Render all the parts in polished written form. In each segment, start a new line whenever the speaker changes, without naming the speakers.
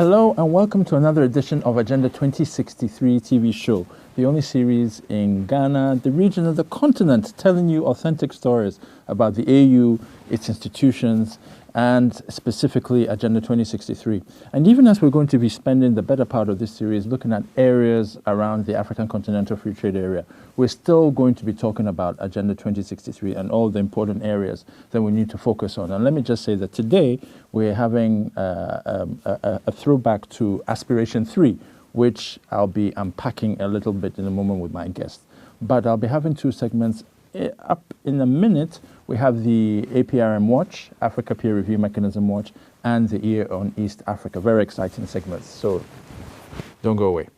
Hello and welcome to another edition of Agenda 2063 TV show, the only series in Ghana, the region and the continent, telling you authentic stories about the AU, its institutions, and specifically Agenda 2063. And even as we're going to be spending the better part of this series looking at areas around the African Continental Free Trade Area, we're still going to be talking about Agenda 2063 and all the important areas that we need to focus on. And let me just say that today we're having a throwback to Aspiration 3, which I'll be unpacking a little bit in a moment with my guest. But I'll be having two segments. Up in a minute, we have the APRM Watch, Africa Peer Review Mechanism Watch, and the Ear on East Africa. Very exciting segments, so don't go away.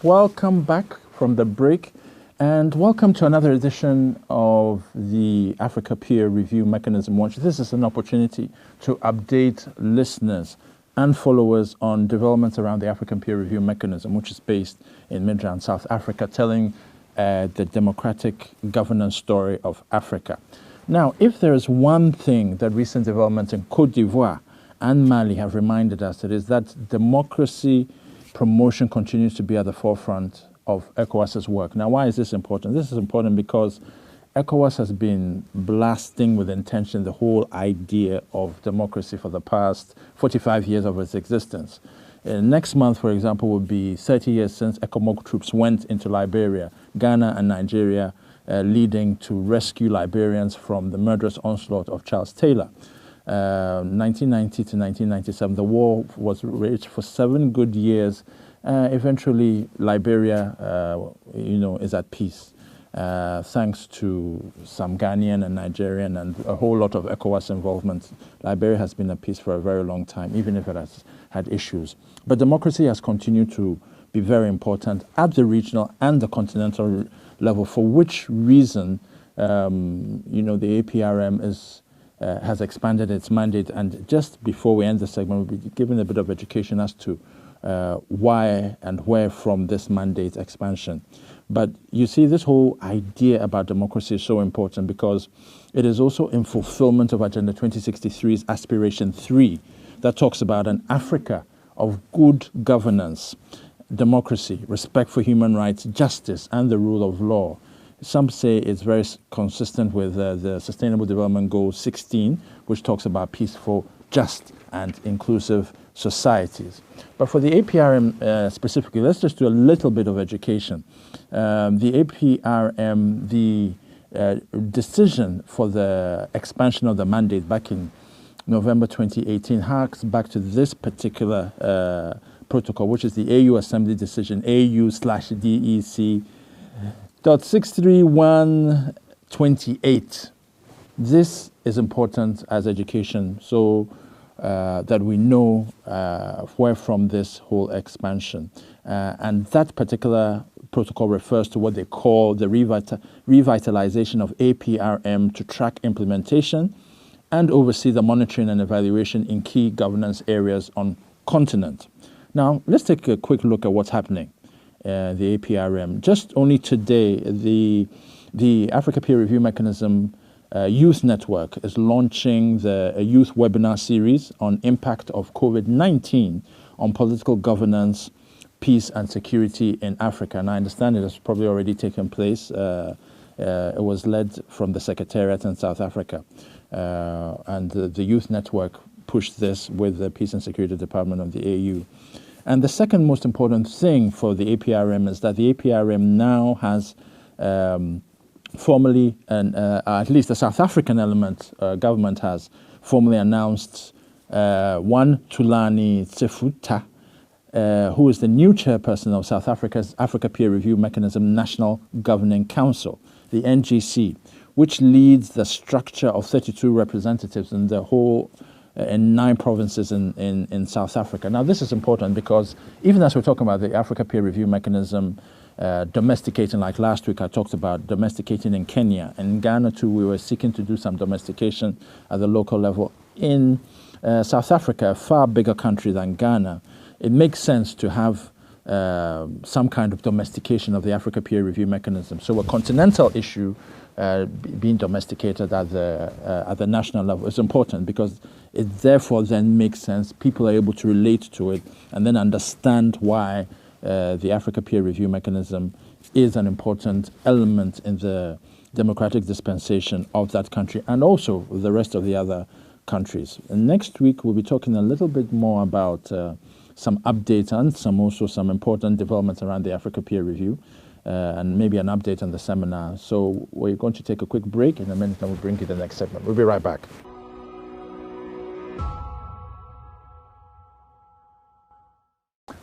Welcome back from the break, and welcome to another edition of the Africa Peer Review Mechanism Watch. This is an opportunity to update listeners and followers on developments around the African Peer Review Mechanism, which is based in Midrand, South Africa, telling the democratic governance story of Africa. Now, if there is one thing that recent developments in Côte d'Ivoire and Mali have reminded us, it is that democracy promotion continues to be at the forefront of ECOWAS's work. Now, why is this important? This is important because ECOWAS has been blasting with intention the whole idea of democracy for the past 45 years of its existence. Next month, for example, will be 30 years since ECOMOG troops went into Liberia, Ghana and Nigeria, leading to rescue Liberians from the murderous onslaught of Charles Taylor. 1990 to 1997, the war was raged for 7 good years. Eventually, Liberia, is at peace. Thanks to some Ghanaian and Nigerian and a whole lot of ECOWAS involvement, Liberia has been at peace for a very long time, even if it has had issues. But democracy has continued to be very important at the regional and the continental level, for which reason, the APRM has expanded its mandate. And just before we end the segment, we'll be giving a bit of education as to why and where from this mandate expansion. But you see, this whole idea about democracy is so important because it is also in fulfillment of Agenda 2063's Aspiration 3 that talks about an Africa of good governance, democracy, respect for human rights, justice, and the rule of law. Some say it's very consistent with the Sustainable Development Goal 16, which talks about peaceful, just, and inclusive societies. But for the APRM specifically, let's just do a little bit of education. The APRM, the decision for the expansion of the mandate back in November 2018 harks back to this particular protocol, which is the AU Assembly Decision, AU/DEC.63128. This is important as education, so that we know where from this whole expansion. And that particular protocol refers to what they call the revitalization of APRM to track implementation and oversee the monitoring and evaluation in key governance areas on continent. Now, let's take a quick look at what's happening. The APRM. Just only today, the Africa Peer Review Mechanism Youth Network is launching a youth webinar series on impact of COVID-19 on political governance, peace and security in Africa. And I understand it has probably already taken place. It was led from the Secretariat in South Africa. And the Youth Network pushed this with the Peace and Security Department of the AU. And the second most important thing for the APRM is that the APRM now has formally, and at least the South African government has formally announced one Thulani Tsefuta, who is the new chairperson of South Africa's Africa Peer Review Mechanism National Governing Council, the NGC, which leads the structure of 32 representatives in the whole in 9 provinces in South Africa. Now, this is important because even as we're talking about the Africa Peer Review Mechanism domesticating, like last week I talked about domesticating in Kenya, and in Ghana too, we were seeking to do some domestication at the local level. In South Africa, a far bigger country than Ghana, it makes sense to have some kind of domestication of the Africa peer review mechanism. So a continental issue being domesticated at the national level is important, because it therefore then makes sense. People are able to relate to it and then understand why the Africa peer review mechanism is an important element in the democratic dispensation of that country and also the rest of the other countries. And next week we'll be talking a little bit more about some updates and some important developments around the Africa peer review, and maybe an update on the seminar. So we're going to take a quick break. In a minute, and we'll bring you the next segment. We'll be right back.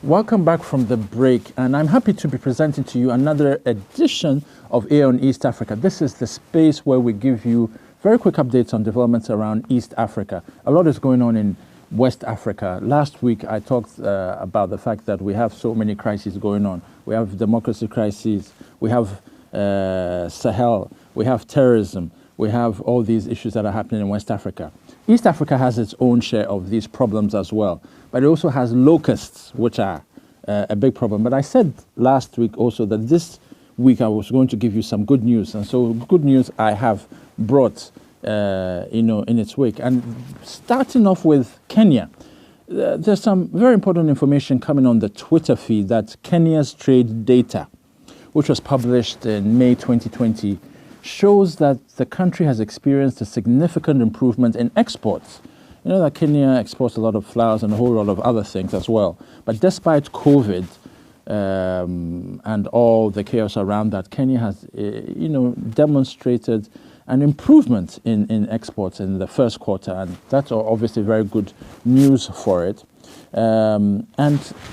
Welcome back from the break, and I'm happy to be presenting to you another edition of Aeon East Africa. This is the space where we give you very quick updates on developments around East Africa. A lot is going on in West Africa. Last week I talked about the fact that we have so many crises going on. We have democracy crises, we have Sahel, we have terrorism, we have all these issues that are happening in West Africa. East Africa has its own share of these problems as well, but it also has locusts, which are a big problem. But I said last week also that this week I was going to give you some good news, and so good news I have brought in its wake. And starting off with Kenya, there's some very important information coming on the Twitter feed that Kenya's trade data, which was published in May 2020, shows that the country has experienced a significant improvement in exports. You know that Kenya exports a lot of flowers and a whole lot of other things as well. But despite COVID and all the chaos around that, Kenya has demonstrated an improvement in exports in the first quarter, and that's obviously very good news for it. And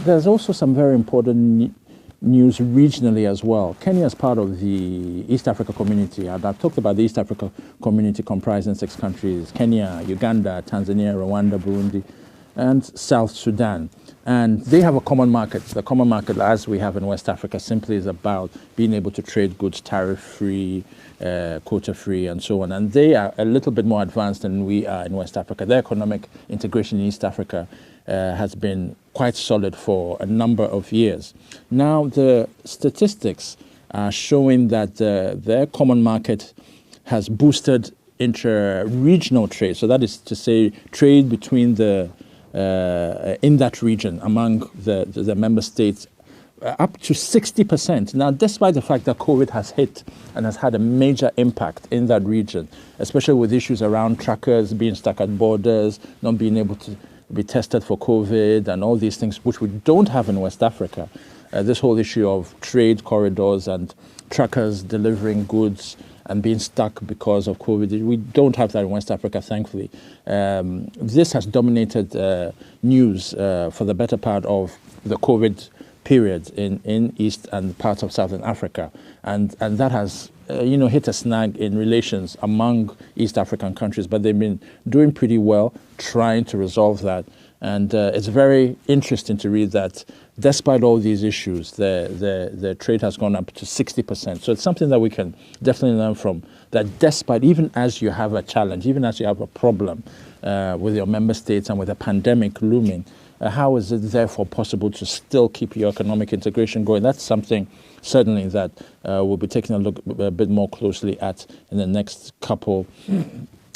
there's also some very important news regionally as well. Kenya is part of the East Africa community, and I've talked about the East Africa community comprising 6 countries: Kenya, Uganda, Tanzania, Rwanda, Burundi, and South Sudan. And they have a common market. The common market, as we have in West Africa, simply is about being able to trade goods tariff-free, quota-free, and so on. And they are a little bit more advanced than we are in West Africa. Their economic integration in East Africa has been quite solid for a number of years. Now, the statistics are showing that their common market has boosted inter-regional trade. So that is to say, trade between in that region among the member states up to 60%. Now, despite the fact that COVID has hit and has had a major impact in that region, especially with issues around truckers being stuck at borders, not being able to be tested for COVID and all these things, which we don't have in West Africa. This whole issue of trade corridors and truckers delivering goods and being stuck because of COVID, we don't have that in West Africa, thankfully. This has dominated news for the better part of the COVID period in East and parts of Southern Africa. And that has hit a snag in relations among East African countries, but they've been doing pretty well trying to resolve that. And it's very interesting to read that despite all these issues, the trade has gone up to 60%. So it's something that we can definitely learn from, that despite, even as you have a challenge, even as you have a problem with your member states and with a pandemic looming, how is it therefore possible to still keep your economic integration going? That's something certainly that we'll be taking a look a bit more closely at in the next couple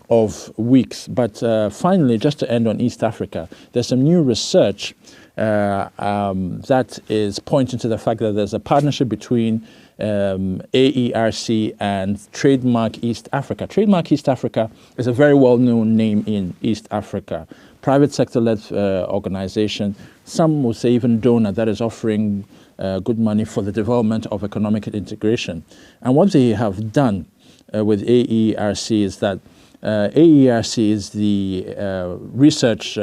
of weeks. But finally, just to end on East Africa, there's some new research that is pointing to the fact that there's a partnership between AERC and Trademark East Africa. Trademark East Africa is a very well-known name in East Africa. Private sector-led organization, some will say even donor, that is offering good money for the development of economic integration. And what they have done with AERC is that AERC is the research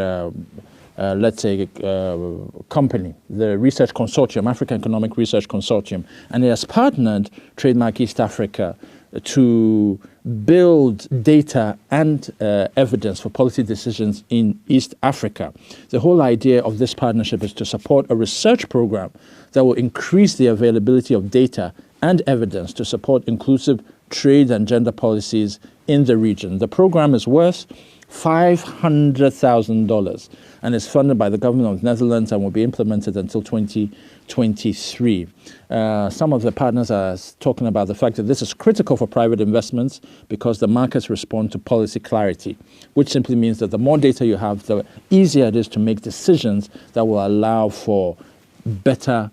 company, the research consortium, African Economic Research Consortium, and it has partnered Trademark East Africa to build data and evidence for policy decisions in East Africa. The whole idea of this partnership is to support a research program that will increase the availability of data and evidence to support inclusive trade and gender policies in the region. The program is worth $500,000, and is funded by the government of the Netherlands and will be implemented until 2023. Some of the partners are talking about the fact that this is critical for private investments because the markets respond to policy clarity, which simply means that the more data you have, the easier it is to make decisions that will allow for better,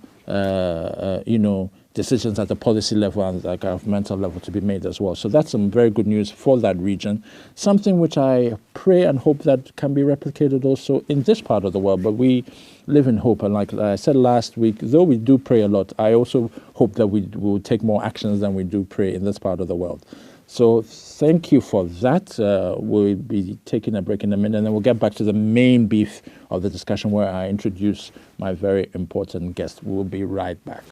decisions at the policy level and the governmental level to be made as well. So that's some very good news for that region, something which I pray and hope that can be replicated also in this part of the world. But we live in hope. And like I said last week, though we do pray a lot, I also hope that we will take more actions than we do pray in this part of the world. So thank you for that. We'll be taking a break in a minute, and then we'll get back to the main beef of the discussion where I introduce my very important guest. We'll be right back.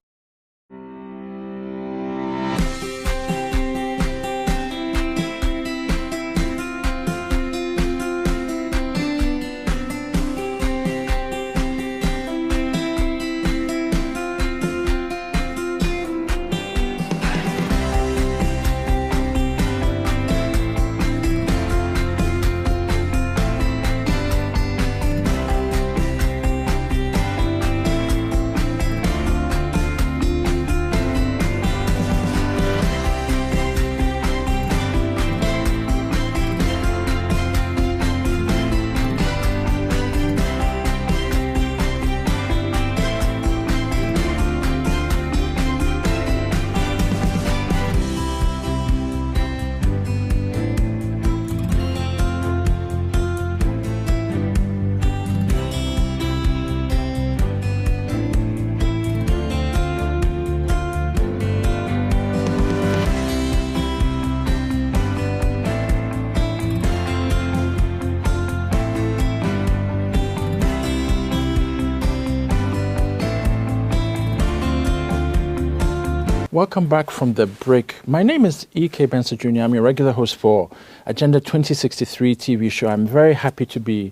Welcome back from the break. My name is E.K. Benson Jr. I'm your regular host for Agenda 2063 TV show. I'm very happy to be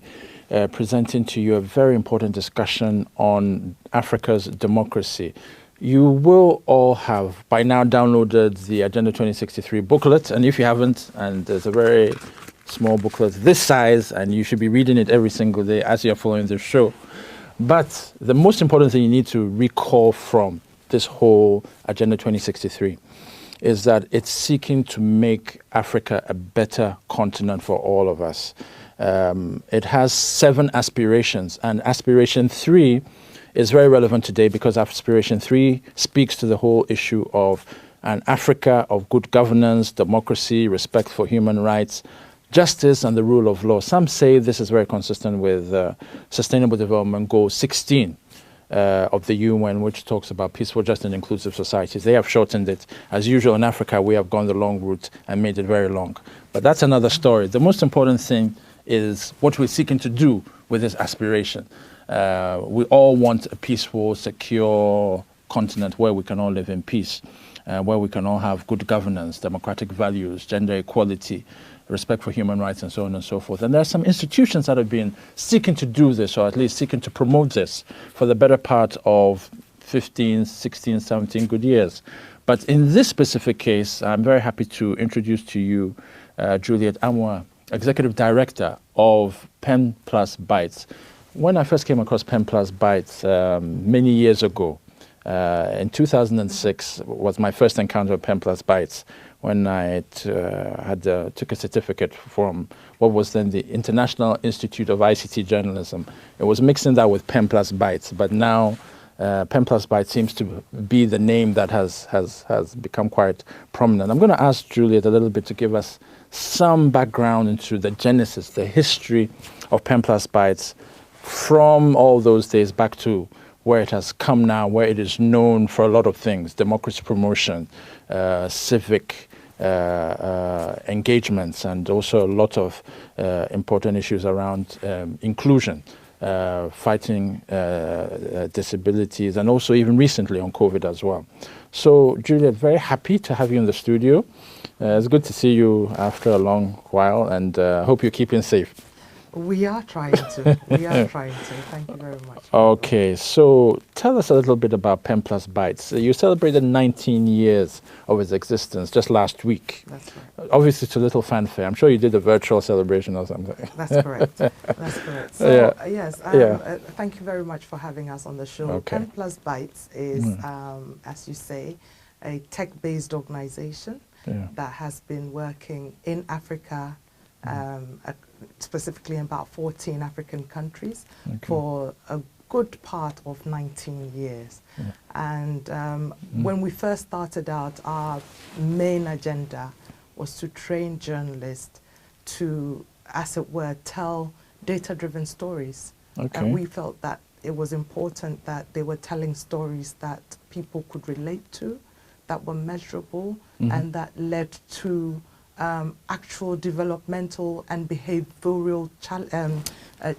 presenting to you a very important discussion on Africa's democracy. You will all have by now downloaded the Agenda 2063 booklet, and if you haven't, and there's a very small booklet this size, and you should be reading it every single day as you're following the show. But the most important thing you need to recall from this whole Agenda 2063 is that it's seeking to make Africa a better continent for all of us. It has 7 aspirations, and aspiration 3 is very relevant today because aspiration 3 speaks to the whole issue of an Africa of good governance, democracy, respect for human rights, justice, and the rule of law. Some say this is very consistent with Sustainable Development Goal 16 of the UN, which talks about peaceful, just, and inclusive societies. They have shortened it. As usual in Africa, we have gone the long route and made it very long. But that's another story. The most important thing is what we're seeking to do with this aspiration. We all want a peaceful, secure continent where we can all live in peace, where we can all have good governance, democratic values, gender equality, respect for human rights, and so on and so forth. And there are some institutions that have been seeking to do this, or at least seeking to promote this for the better part of 15, 16, 17 good years. But in this specific case, I'm very happy to introduce to you Juliet Amwa, Executive Director of Penplusbytes. When I first came across Penplusbytes many years ago, in 2006 was my first encounter with Penplusbytes, when I took a certificate from what was then the International Institute of ICT Journalism. It was mixing that with Penplusbytes, but now Penplusbytes seems to be the name that has become quite prominent. I'm going to ask Juliet a little bit to give us some background into the genesis, the history of Penplusbytes from all those days back to where it has come now, where it is known for a lot of things: democracy promotion, civic engagements, and also a lot of important issues around inclusion, fighting disabilities, and also even recently on COVID as well. So, Juliet, very happy to have you in the studio. It's good to see you after a long while, and I hope you're keeping safe.
We are trying to. We are trying to. Thank you very much.
Okay, so tell us a little bit about Penplusbytes. You celebrated 19 years of its existence just last week.
That's right.
Obviously, it's a little fanfare. I'm sure you did a virtual celebration or something.
That's correct. That's correct. So, yes, thank you very much for having us on the show.
Okay.
Penplusbytes is, as you say, a tech-based organization that has been working in Africa, specifically in about 14 African countries, for a good part of 19 years. And when we first started out, our main agenda was to train journalists to, as it were, tell data-driven stories. And we felt that it was important that they were telling stories that people could relate to, that were measurable, and that led to actual developmental and behavioral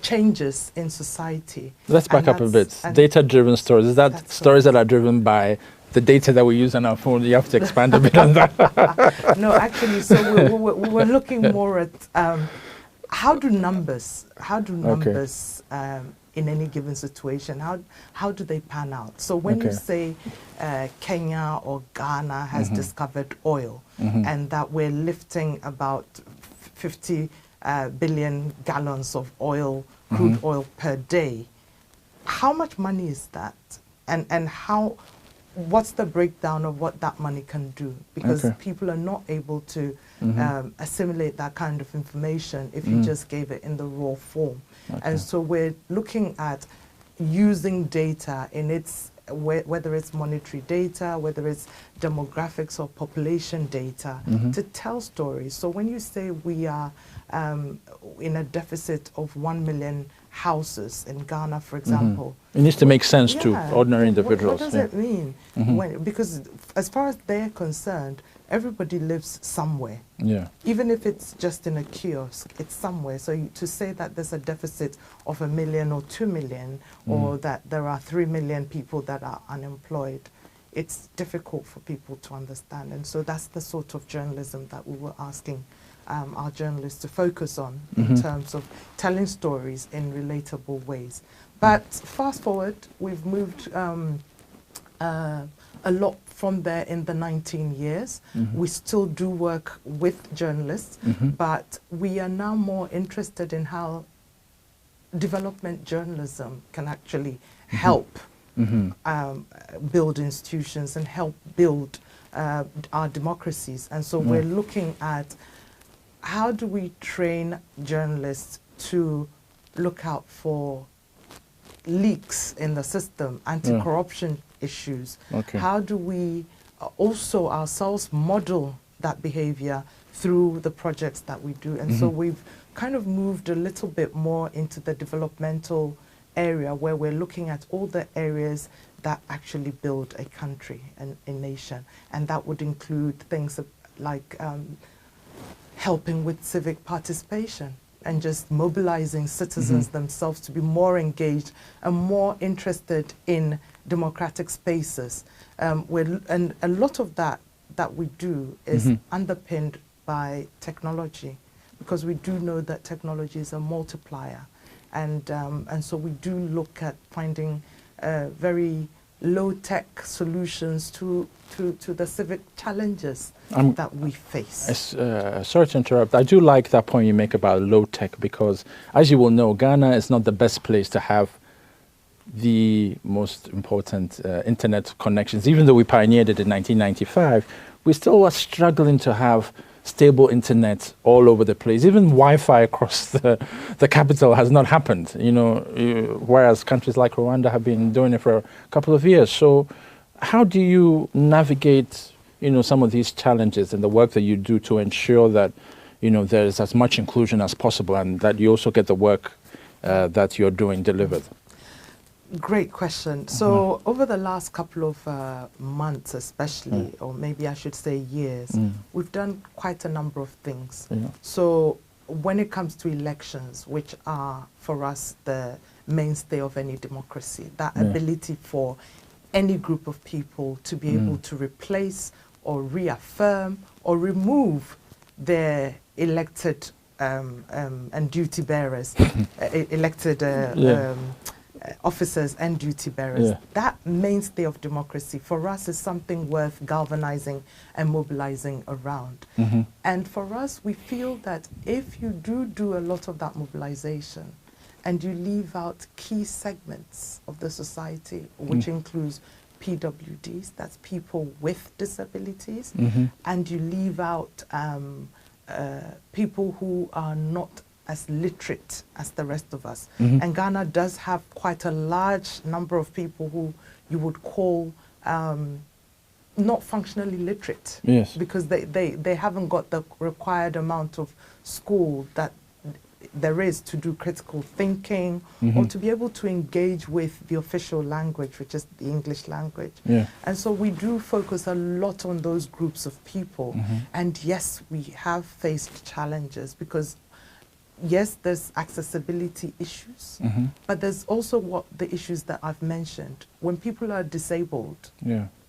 changes in society.
Let's back up a bit. Data-driven stories, is that stories that are driven by the data that we use on our phone? You have to expand a bit on that.
No, actually, so we were looking more at how do numbers in any given situation, how do they pan out? So when you say Kenya or Ghana has discovered oil, and that we're lifting about 50 billion gallons of oil, crude oil per day, how much money is that? And what's the breakdown of what that money can do? Because people are not able to assimilate that kind of information if you just gave it in the raw form. And so we're looking at using data in its, whether it's monetary data, whether it's demographics or population data, to tell stories. So when you say we are in a deficit of 1 million houses in Ghana, for example.
It needs to make sense to ordinary individuals.
What does it mean? Because as far as they're concerned, everybody lives somewhere. Even if it's just in a kiosk, it's somewhere. So to say that there's a deficit of 1 million or 2 million, or that there are 3 million people that are unemployed, it's difficult for people to understand. And so that's the sort of journalism that we were asking our journalists to focus on in terms of telling stories in relatable ways. But fast forward, we've moved a lot from there in the 19 years. We still do work with journalists, but we are now more interested in how development journalism can actually help build institutions and help build our democracies. And so we're looking at how do we train journalists to look out for leaks in the system, anti-corruption issues? How do we also ourselves model that behavior through the projects that we do? And so we've kind of moved a little bit more into the developmental area, where we're looking at all the areas that actually build a country and a nation. And that would include things like helping with civic participation and just mobilizing citizens themselves to be more engaged and more interested in democratic spaces. And a lot of that we do is underpinned by technology, because we do know that technology is a multiplier. And so we do look at finding very low-tech solutions to the civic challenges that we face.
Sorry to interrupt. I do like that point you make about low-tech, because as you will know, Ghana is not the best place to have the most important internet connections. Even though we pioneered it in 1995, we still are struggling to have stable internet all over the place. Even Wi-Fi across the capital has not happened, whereas countries like Rwanda have been doing it for a couple of years. So how do you navigate, some of these challenges in the work that you do to ensure that, there's as much inclusion as possible and that you also get the work that you're doing delivered?
Great question. So over the last couple of months especially, or maybe I should say years, we've done quite a number of things. So when it comes to elections, which are for us the mainstay of any democracy, that ability for any group of people to be able to replace or reaffirm or remove their elected and duty bearers, elected officers and duty bearers. That mainstay of democracy for us is something worth galvanizing and mobilizing around. And for us, we feel that if you do a lot of that mobilization and you leave out key segments of the society, which includes PWDs, that's people with disabilities, and you leave out people who are not as literate as the rest of us. And Ghana does have quite a large number of people who you would call not functionally literate. Because they haven't got the required amount of school that there is to do critical thinking or to be able to engage with the official language, which is the English language. And so we do focus a lot on those groups of people. And yes, we have faced challenges because yes, there's accessibility issues, but there's also the issues that I've mentioned. When people are disabled,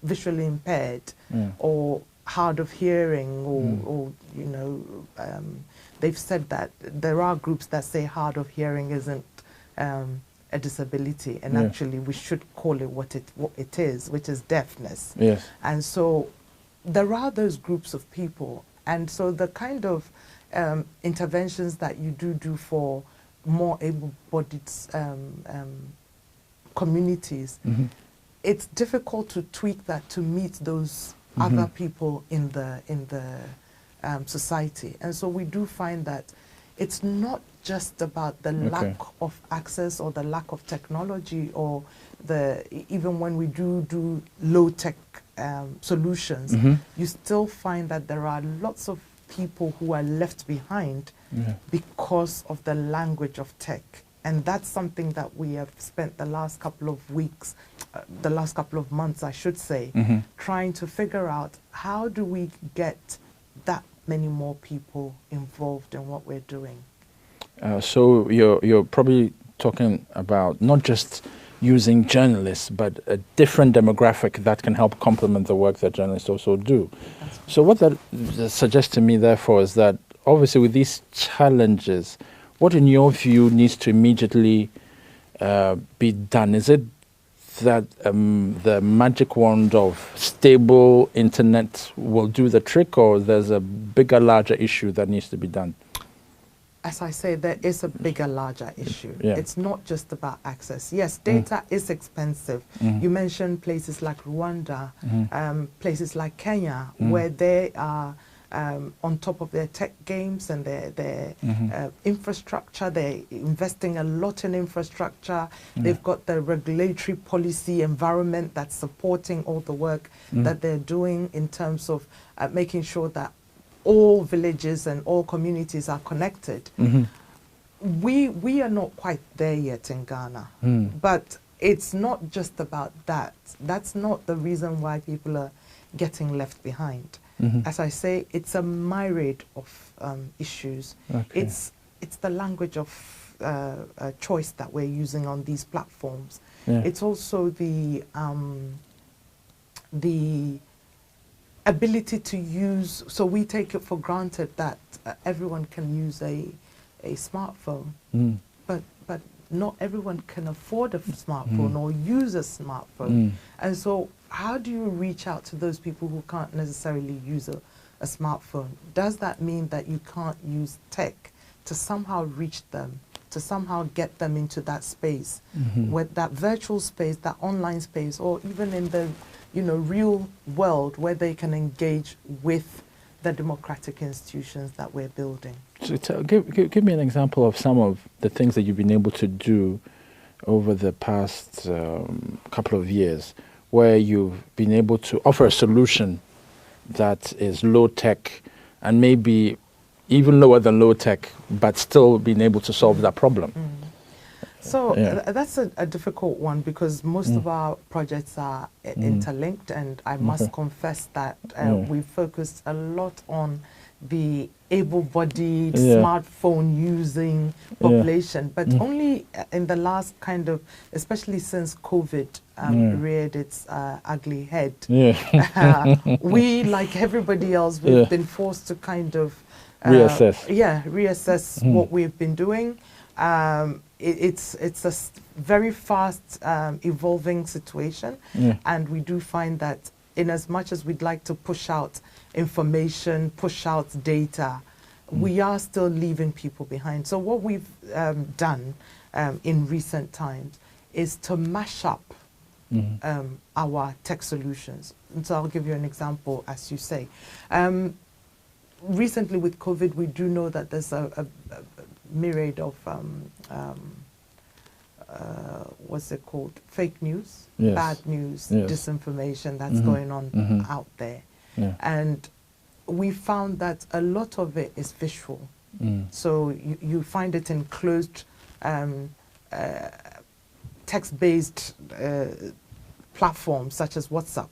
visually impaired, or hard of hearing, or you know, they've said that there are groups that say hard of hearing isn't a disability, and actually we should call it what it is, which is deafness. And so there are those groups of people, and so the kind of interventions that you do for more able-bodied communities, it's difficult to tweak that to meet those other people in the society. And so we do find that it's not just about the lack of access or the lack of technology, or even when we do low-tech solutions, you still find that there are lots of people who are left behind because of the language of tech. And that's something that we have spent the last couple of weeks, the last couple of months, I should say, trying to figure out how do we get that many more people involved in what we're doing.
So you're probably talking about not just using journalists, but a different demographic that can help complement the work that journalists also do. So what that suggests to me, therefore, is that obviously with these challenges, what in your view needs to immediately be done? Is it that the magic wand of stable internet will do the trick, or there's a bigger, larger issue that needs to be done?
As I say, there is a bigger, larger issue. It's not just about access. Yes, data is expensive. You mentioned places like Rwanda, places like Kenya, where they are on top of their tech games and their infrastructure. They're investing a lot in infrastructure. They've got the regulatory policy environment that's supporting all the work that they're doing in terms of making sure that all villages and all communities are connected. We are not quite there yet in Ghana, but it's not just about that. That's not the reason why people are getting left behind. As I say, it's a myriad of issues. It's the language of choice that we're using on these platforms. It's also the ability to use, so we take it for granted that everyone can use a smartphone, but not everyone can afford a smartphone or use a smartphone. And so how do you reach out to those people who can't necessarily use a smartphone? Does that mean that you can't use tech to somehow reach them, to somehow get them into that space, with that virtual space, that online space, or even in the real world where they can engage with the democratic institutions that we're building?
So give me an example of some of the things that you've been able to do over the past couple of years, where you've been able to offer a solution that is low tech and maybe even lower than low tech, but still being able to solve that problem.
So that's a difficult one, because most of our projects are interlinked, and I must confess that we focused a lot on the able-bodied smartphone using population, but only in the last especially since COVID reared its ugly head. We, like everybody else, we've been forced to reassess what we've been doing. It's a very fast evolving situation, and we do find that in as much as we'd like to push out information, push out data, we are still leaving people behind. So what we've done in recent times is to mash up our tech solutions. And so I'll give you an example, as you say. Recently with COVID, we do know that there's a myriad of what's it called? Fake news, bad news, disinformation that's going on out there. And we found that a lot of it is visual. So you find it in closed text-based platforms such as WhatsApp.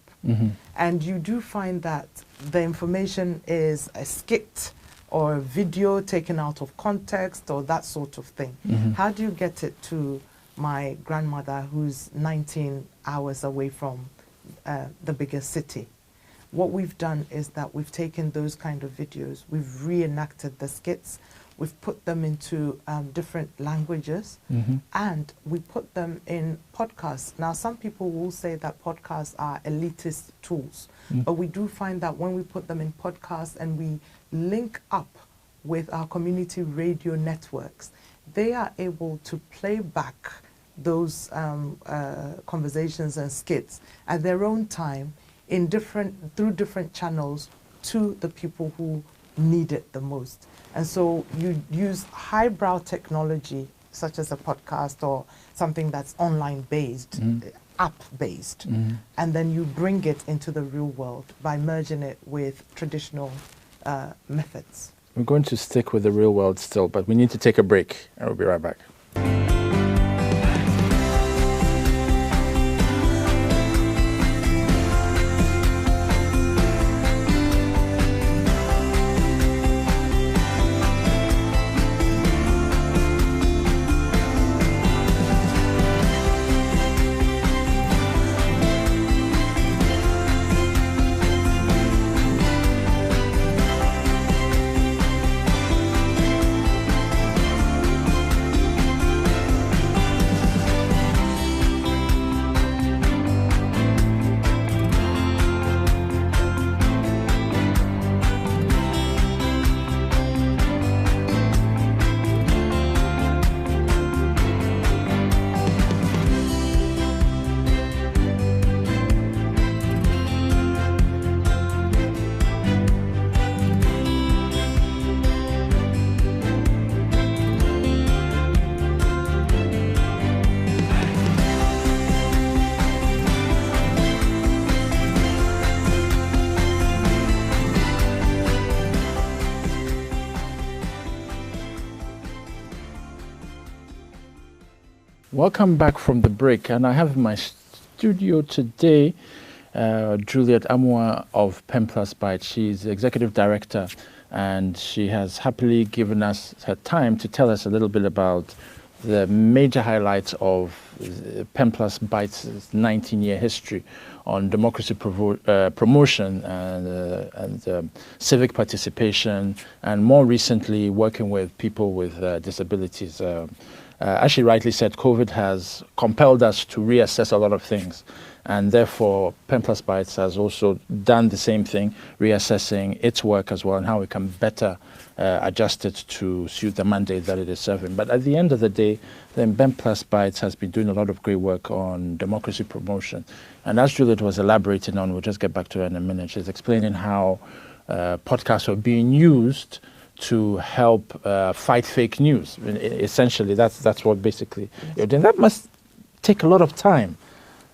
And you do find that the information is skipped or video taken out of context or that sort of thing. How do you get it to my grandmother who's 19 hours away from the biggest city? What we've done is that we've taken those kind of videos, we've reenacted the skits, we've put them into different languages, and we put them in podcasts. Now, some people will say that podcasts are elitist tools, but we do find that when we put them in podcasts and we link up with our community radio networks, they are able to play back those conversations and skits at their own time in through different channels to the people who need it the most. And so you use highbrow technology such as a podcast or something that's online based, app based, and then you bring it into the real world by merging it with traditional methods.
We're going to stick with the real world still, but we need to take a break. I will be right back. Welcome back from the break, and I have in my studio today Juliet Amwa of Penplusbytes. She's the executive director, and she has happily given us her time to tell us a little bit about the major highlights of Penplusbytes' 19-year history on democracy promotion and civic participation, and more recently working with people with disabilities. As she rightly said, COVID has compelled us to reassess a lot of things, and therefore Penplusbytes has also done the same thing, reassessing its work as well and how we can better adjust it to suit the mandate that it is serving. But at the end of the day, then Penplusbytes has been doing a lot of great work on democracy promotion. And as Juliet was elaborating on, we'll just get back to her in a minute, she's explaining how podcasts are being used to help fight fake news. Essentially, that's what basically you're doing. That must take a lot of time.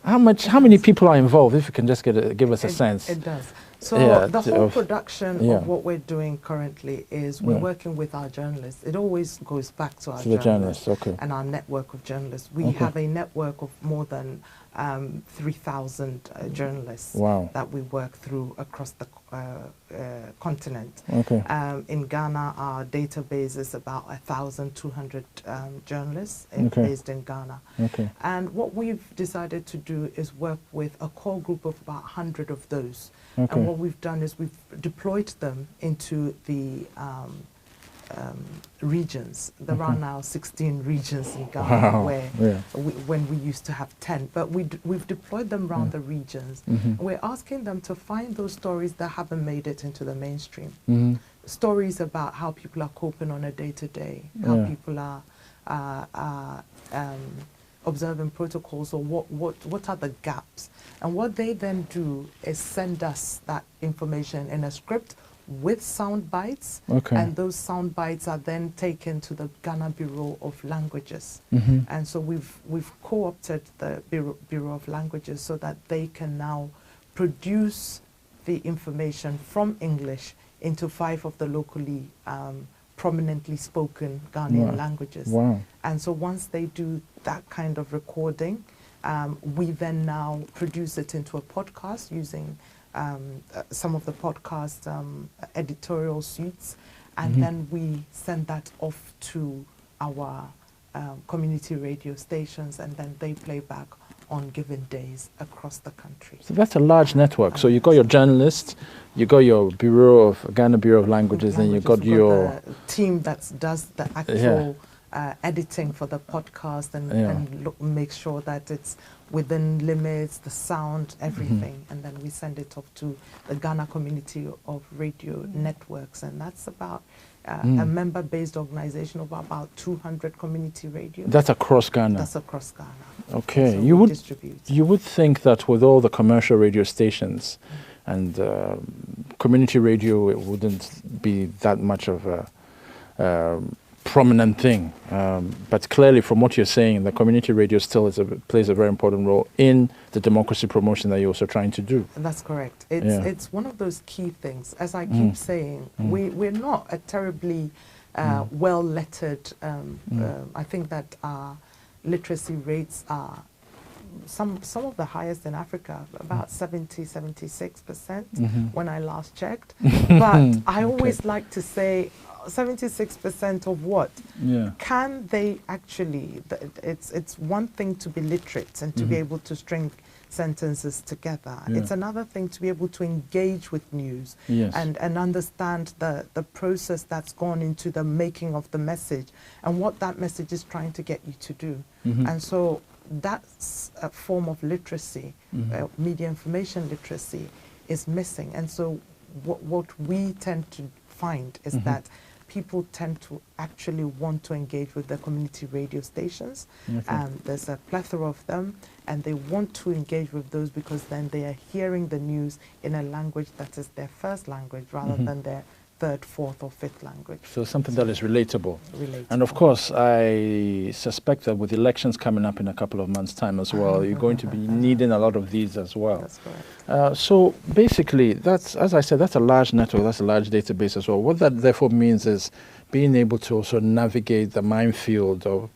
How many people are involved? If you can just give us a sense.
It does. So the whole production of what we're doing currently is we're working with our journalists. It always goes back to our journalists
okay.
and our network of journalists. We have a network of more than 3,000 journalists that we work through across the continent.
Okay.
In Ghana, our database is about 1,200 journalists based in Ghana.
Okay.
And what we've decided to do is work with a core group of about 100 of those. Okay. And what we've done is we've deployed them into the regions. There are now 16 regions in Ghana where when we used to have 10, but we've deployed them around the regions. We're asking them to find those stories that haven't made it into the mainstream. Stories about how people are coping on a day-to-day, how people are observing protocols, or what are the gaps. And what they then do is send us that information in a script with sound bites, and those sound bites are then taken to the Ghana Bureau of Languages. And so we've co-opted the Bureau of Languages so that they can now produce the information from English into 5 of the locally prominently spoken Ghanaian languages. And so once they do that kind of recording, we then now produce it into a podcast using some of the podcast editorial suites, and then we send that off to our community radio stations, and then they play back on given days across the country.
So that's a large network. So you got your journalists, you got your Ghana Bureau of Languages, and you got your
the team that does the actual editing for the podcast and make sure that it's within limits, the sound, everything. And then we send it off to the Ghana Community of Radio Networks, and that's about a member-based organization of about 200 community radios.
That's across Ghana?
That's across Ghana.
Okay.
So
you would think that with all the commercial radio stations and community radio, it wouldn't be that much of a prominent thing, but clearly from what you're saying, the community radio still plays a very important role in the democracy promotion that you're also trying to do.
That's correct. It's one of those key things. As I keep saying, we're not a terribly well-lettered, I think that our literacy rates are some of the highest in Africa, about 76% when I last checked. But I always like to say 76% of what? Can they actually, it's one thing to be literate and to be able to string sentences together. It's another thing to be able to engage with news and understand the process that's gone into the making of the message and what that message is trying to get you to do. And so that's a form of literacy, media information literacy is missing. And so what we tend to find is that people tend to actually want to engage with the community radio stations. There's a plethora of them, and they want to engage with those because then they are hearing the news in a language that is their first language rather than their third, fourth, or fifth language.
So something that is relatable. And of course, I suspect that with elections coming up in a couple of months' time as well, you're going to be needing a lot of these as well.
That's correct.
So basically, that's, as I said, that's a large network, that's a large database as well. What that therefore means is being able to also navigate the minefield of,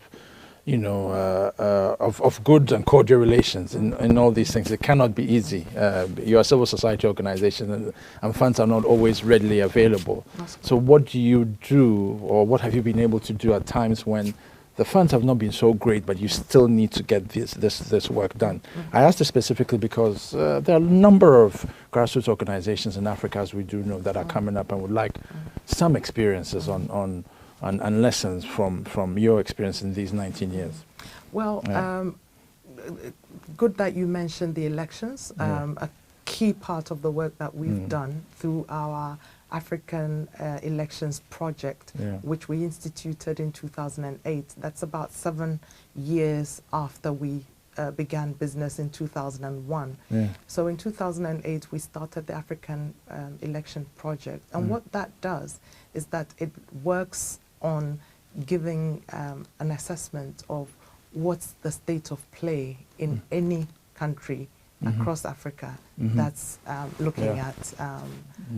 of good and cordial relations in all these things. It cannot be easy. You're a civil society organization, and funds are not always readily available. So what do you do, or what have you been able to do at times when the funds have not been so great, but you still need to get this work done? I asked this specifically because there are a number of grassroots organizations in Africa, as we do know, that are coming up and would like some experiences and lessons from your experience in these 19 years.
Well, good that you mentioned the elections. A key part of the work that we've done through our African Elections Project, which we instituted in 2008. That's about 7 years after we began business in 2001. So in 2008, we started the African Election Project. And what that does is that it works on giving an assessment of what's the state of play in any country across Africa that's looking at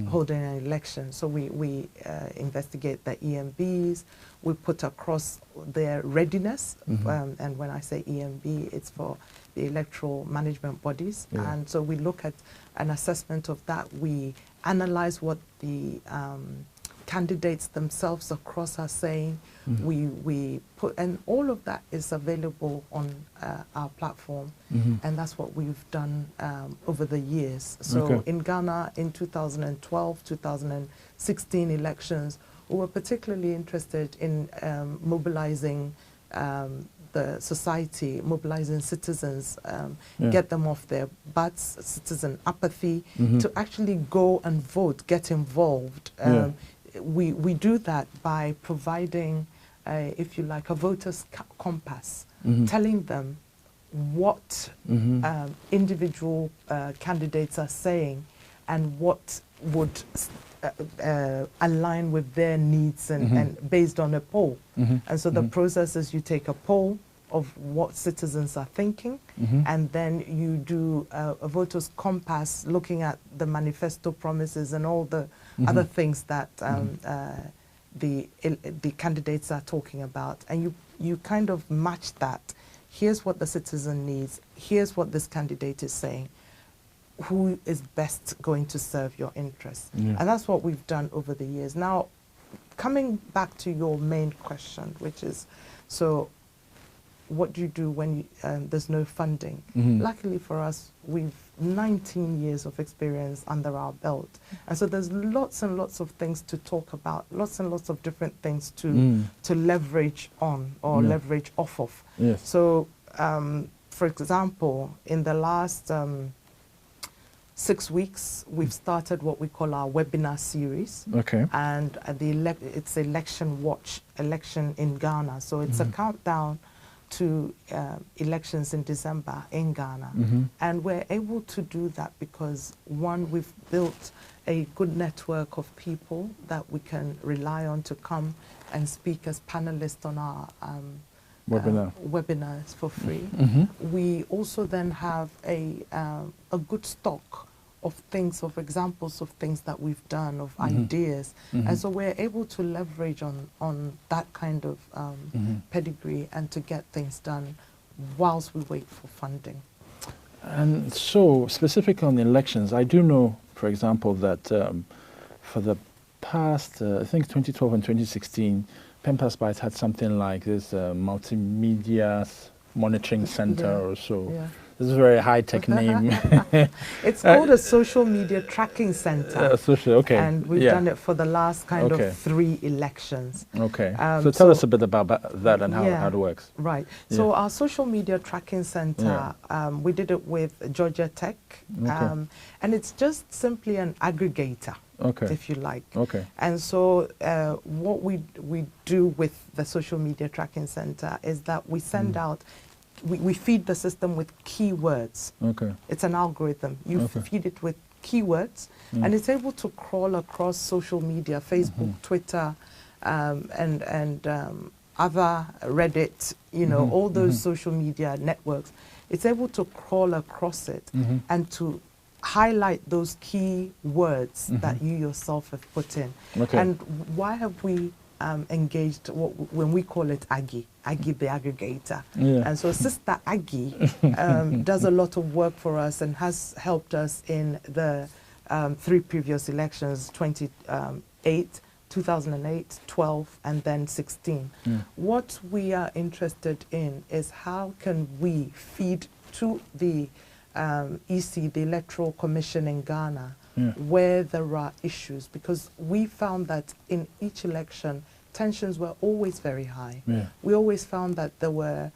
holding an election. So we investigate the EMBs, we put across their readiness, and when I say EMB, it's for the electoral management bodies. And so we look at an assessment of that. We analyze what the candidates themselves across are saying. We put, and all of that is available on our platform, and that's what we've done over the years. So in Ghana, in 2012, 2016 elections, we were particularly interested in mobilizing the society, mobilizing citizens, get them off their butts, citizen apathy, to actually go and vote, get involved. We do that by providing, if you like, a voter's compass, telling them what individual candidates are saying and what would align with their needs and based on a poll. And so the process is you take a poll of what citizens are thinking, and then you do a voter's compass looking at the manifesto promises and all the other things that the candidates are talking about, and you kind of match that. Here's what the citizen needs, here's what this candidate is saying, who is best going to serve your interests. And that's what we've done over the years. Now, coming back to your main question, which is, so what do you do when there's no funding? Luckily for us, we've 19 years of experience under our belt. And so there's lots and lots of things to talk about, lots and lots of different things to leverage on or leverage off of. So, for example, in the last 6 weeks, we've started what we call our webinar series. And it's Election Watch, Election in Ghana. So it's a countdown to elections in December in Ghana. And we're able to do that because, one, we've built a good network of people that we can rely on to come and speak as panelists on our webinars for free. We also then have a good stock of things, of examples of things that we've done, of ideas. And so we're able to leverage on that kind of pedigree and to get things done whilst we wait for funding.
And so, specifically on the elections, I do know, for example, that for the past, I think 2012 and 2016, Penplusbytes had something like this multimedia monitoring center or so. This is a very high-tech name.
It's called a social media tracking center. And we've done it for the last kind of 3 elections.
So tell us a bit about that and how it works.
Right. So our social media tracking center, we did it with Georgia Tech. And it's just simply an aggregator, if you like. And so what we do with the social media tracking center is that we send out, we feed the system with keywords. It's an algorithm. You feed it with keywords, and it's able to crawl across social media, Facebook, Twitter, and other Reddit, you know, all those social media networks. It's able to crawl across it and to highlight those key words that you yourself have put in. And why have we engaged when we call it Aggie the aggregator? And so Sister Aggie does a lot of work for us and has helped us in the 3 previous elections, 2008, 12, and then 16. What we are interested in is how can we feed to the EC, the Electoral Commission in Ghana, where there are issues, because we found that in each election, tensions were always very high. We always found that there were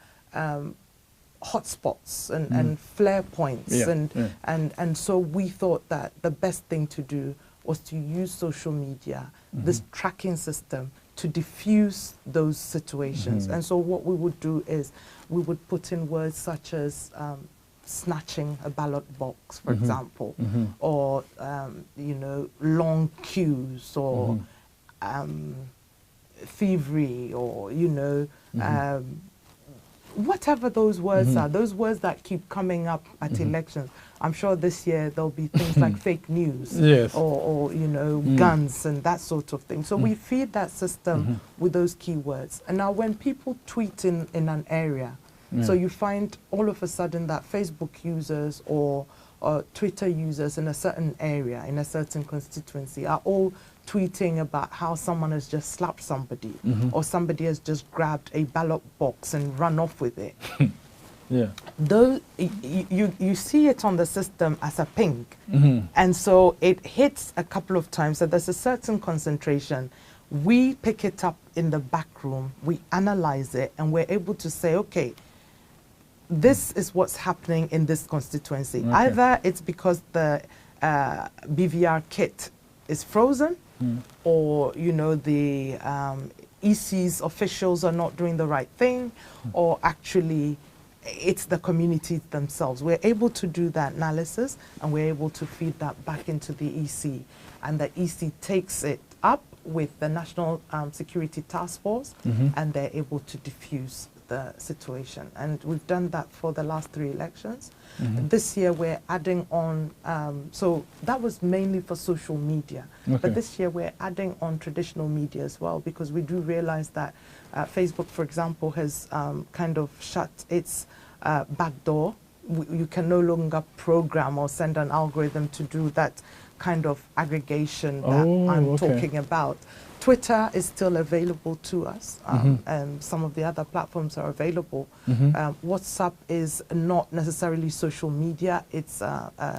hotspots and flare points, and so we thought that the best thing to do was to use social media, this tracking system, to diffuse those situations. And so what we would do is we would put in words such as snatching a ballot box, for example, or you know, long queues, or thievery, or you know, whatever those words are, those words that keep coming up at elections. I'm sure this year there'll be things like fake news, or you know, guns and that sort of thing. So we feed that system with those keywords. And now when people tweet in an area, So you find all of a sudden that Facebook users or Twitter users in a certain area, in a certain constituency, are all tweeting about how someone has just slapped somebody, or somebody has just grabbed a ballot box and run off with it.
Yeah.
Though you see it on the system as a ping, and so it hits a couple of times. So there's a certain concentration. We pick it up in the back room, we analyze it, and we're able to say, okay, this is what's happening in this constituency. Okay. Either it's because the BVR kit is frozen, or the EC's officials are not doing the right thing, or actually it's the communities themselves. We're able to do that analysis, and we're able to feed that back into the EC, and the EC takes it up with the National Security Task Force, and they're able to diffuse the situation. And we've done that for the last 3 elections. This year we're adding on, so that was mainly for social media, but this year we're adding on traditional media as well, because we do realize that Facebook, for example, has kind of shut its back door. You can no longer program or send an algorithm to do that kind of aggregation that I'm talking about. Twitter is still available to us, and some of the other platforms are available. WhatsApp is not necessarily social media, it's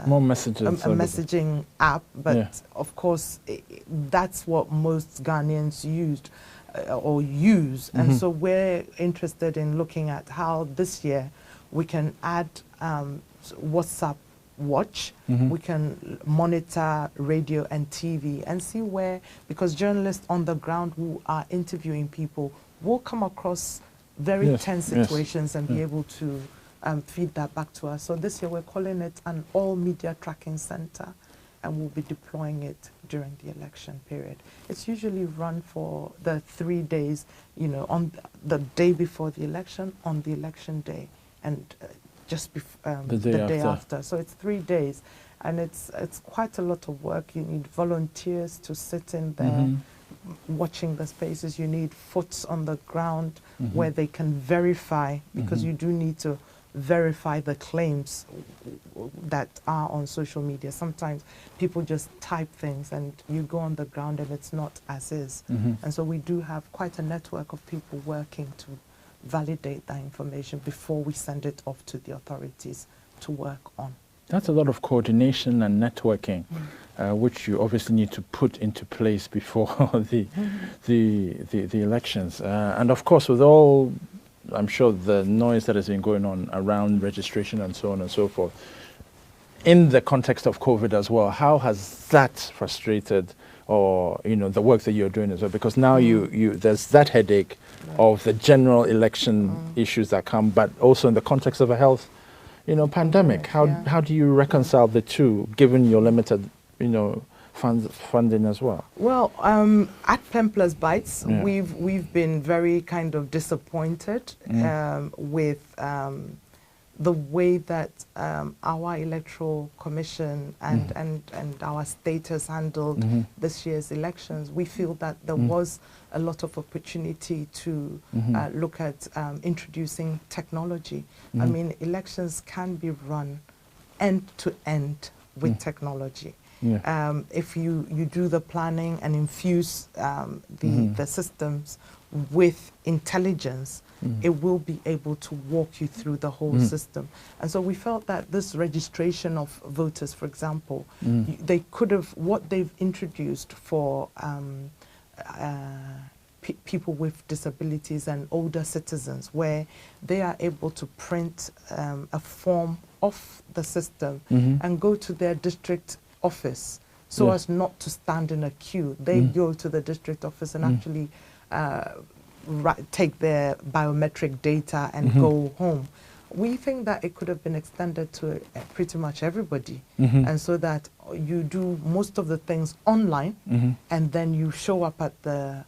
more messages,
a messaging app, but of course that's what most Ghanaians used or use, and so we're interested in looking at how this year we can add WhatsApp Watch, we can monitor radio and TV and see where, because journalists on the ground who are interviewing people will come across very tense situations and be able to feed that back to us. So this year we're calling it an all media tracking center, and we'll be deploying it during the election period. It's usually run for the 3 days, on the day before the election, on the election day, and just the day after. So it's 3 days, and it's quite a lot of work. You need volunteers to sit in there watching the spaces. You need foots on the ground where they can verify, because you do need to verify the claims that are on social media. Sometimes people just type things and you go on the ground and it's not as is. And so we do have quite a network of people working to validate that information before we send it off to the authorities to work on.
That's a lot of coordination and networking, which you obviously need to put into place before the elections. And of course, with all, I'm sure, the noise that has been going on around registration and so on and so forth, in the context of COVID as well, how has that frustrated, or the work that you're doing as well? Because now there's that headache of the general election issues that come, but also in the context of a health, pandemic. How do you reconcile the two, given your limited, funding as well? Well,
at Penplusbytes, we've been very kind of disappointed with the way that our electoral commission and our state has handled this year's elections. We feel that there was a lot of opportunity to look at introducing technology. I mean, elections can be run end to end with technology. If you do the planning and infuse the systems with intelligence, it will be able to walk you through the whole system. And so we felt that this registration of voters, for example, they could have, what they've introduced for people with disabilities and older citizens, where they are able to print a form off the system and go to their district office so as not to stand in a queue. They go to the district office and actually take their biometric data and go home. We think that it could have been extended to pretty much everybody, and so that you do most of the things online, and then you show up at the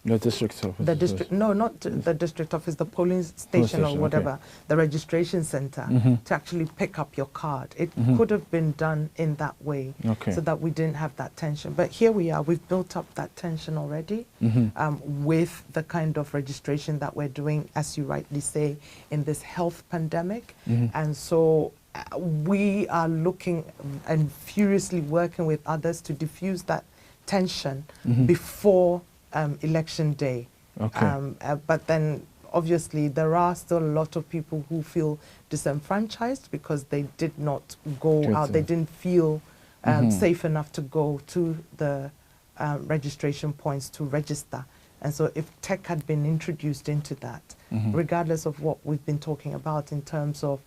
The district office?
The district, no, not the district office, the polling station or whatever, okay. The registration center, to actually pick up your card. It could have been done in that way, so that we didn't have that tension. But here we are, we've built up that tension already with the kind of registration that we're doing, as you rightly say, in this health pandemic. And so we are looking and furiously working with others to diffuse that tension before election day. But then obviously there are still a lot of people who feel disenfranchised because they did not go out, they didn't feel safe enough to go to the registration points to register. And so if tech had been introduced into that, regardless of what we've been talking about in terms of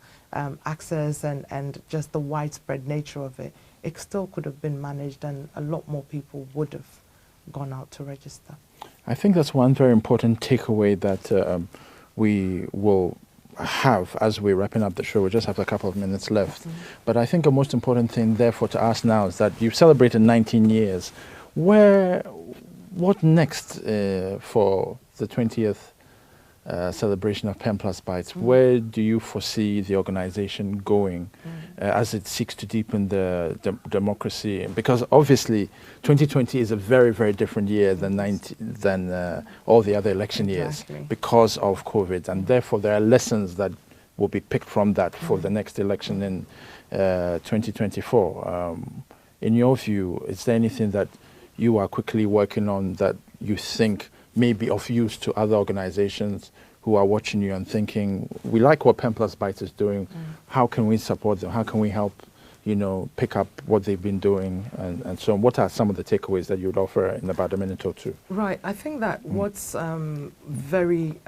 access and just the widespread nature of it, it still could have been managed and a lot more people would have gone out to register.
I think that's one very important takeaway that we will have as we're wrapping up the show. We just have a couple of minutes left. But I think the most important thing, therefore, to ask now is that you've celebrated 19 years. What next for the 20th celebration of Penplusbytes? Where do you foresee the organization going as it seeks to deepen the democracy? Because obviously 2020 is a very, very different year than all the other election years because of COVID, and therefore there are lessons that will be picked from that for the next election in 2024. In your view, is there anything that you are quickly working on that you think may be of use to other organizations who are watching you and thinking, we like what Penplusbytes is doing, how can we support them, how can we help, pick up what they've been doing, and so on? What are some of the takeaways that you would offer in about a minute or two?
Right, I think that what's very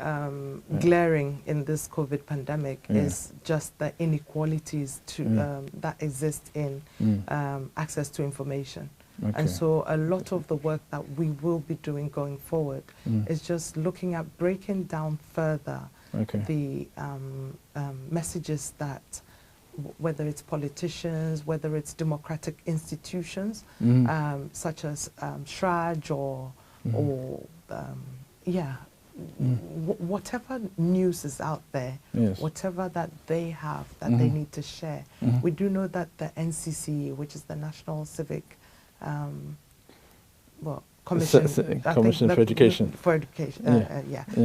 glaring in this COVID pandemic is just the inequalities that exist in access to information. And so a lot of the work that we will be doing going forward is just looking at breaking down further the messages that, whether it's politicians, whether it's democratic institutions, such as SHRAJ or whatever news is out there, whatever that they have that they need to share. We do know that the NCC, which is the National Civic Commission
for Education.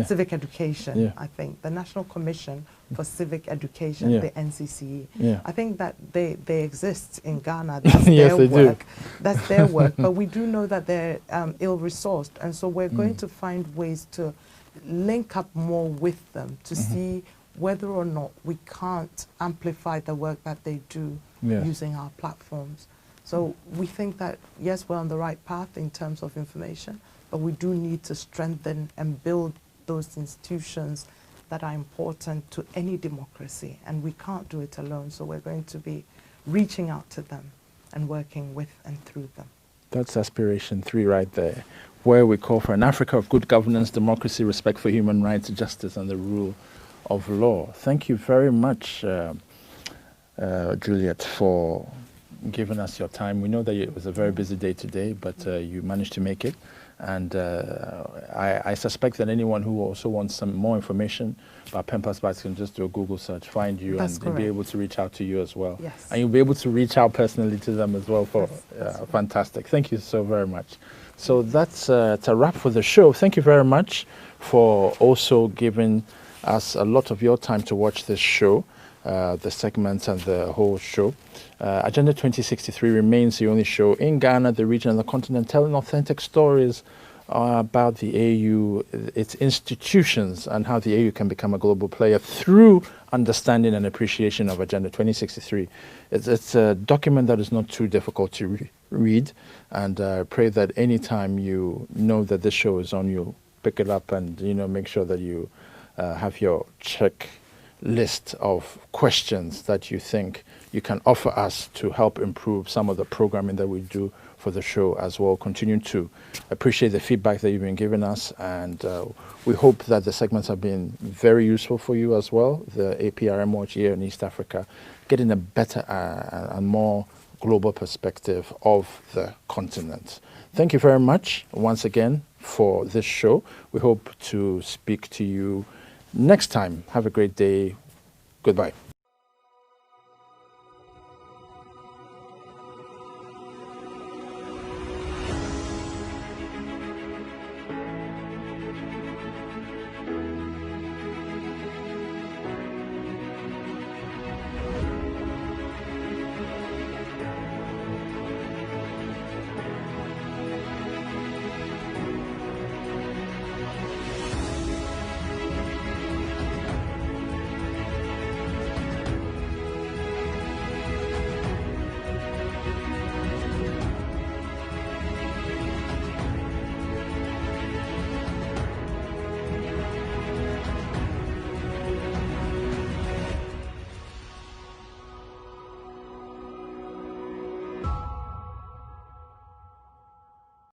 Civic Education, I think. The National Commission for Civic Education, the NCCE. I think that they exist in Ghana. That's their work. That's their work. But we do know that they're ill-resourced. And so we're going to find ways to link up more with them to see whether or not we can't amplify the work that they do using our platforms. So we think that, yes, we're on the right path in terms of information, but we do need to strengthen and build those institutions that are important to any democracy, and we can't do it alone. So we're going to be reaching out to them and working with and through them.
That's aspiration 3 right there, where we call for an Africa of good governance, democracy, respect for human rights, justice, and the rule of law. Thank you very much, Juliet, for giving us your time. We know that it was a very busy day today, but you managed to make it. And I suspect that anyone who also wants some more information about Penplusbytes can just do a Google search, find you, and be able to reach out to you as well.
Yes.
And you'll be able to reach out personally to them as well. Fantastic. Thank you so very much. So that's a wrap for the show. Thank you very much for also giving us a lot of your time to watch this show. The segments and the whole show. Agenda 2063 remains the only show in Ghana, the region, and the continent telling authentic stories about the AU, its institutions, and how the AU can become a global player through understanding and appreciation of Agenda 2063. It's a document that is not too difficult to read, and I pray that anytime you know that this show is on, you'll pick it up and make sure that you have your check list of questions that you think you can offer us to help improve some of the programming that we do for the show as well. Continue to appreciate the feedback that you've been giving us, and we hope that the segments have been very useful for you as well. The APRM Watch here in East Africa, getting a better and more global perspective of the continent. Thank you very much once again for this show. We hope to speak to you next time. Have a great day. Goodbye.